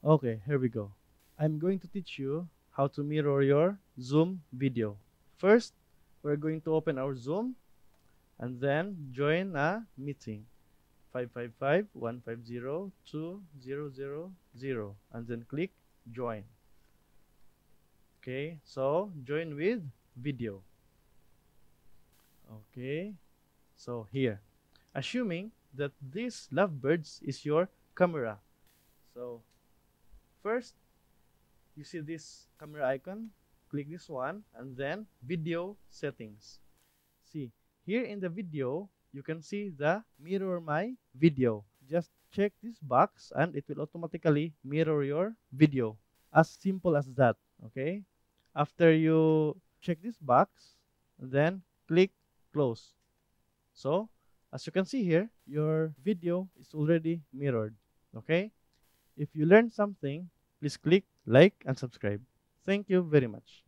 Okay, here we go. I'm going to teach you how to mirror your Zoom video. First, we're going to open our Zoom and then join a meeting. 555-150-2000 and then click join. Okay, so join with video. Okay, so here, assuming that this lovebirds is your camera. So first, you see this camera icon, click this one and then video settings. See, here in the video, you can see the mirror my video. Just check this box and it will automatically mirror your video. As simple as that, okay? After you check this box, then click close. So, as you can see here, your video is already mirrored, okay? If you learned something, please click like and subscribe. Thank you very much.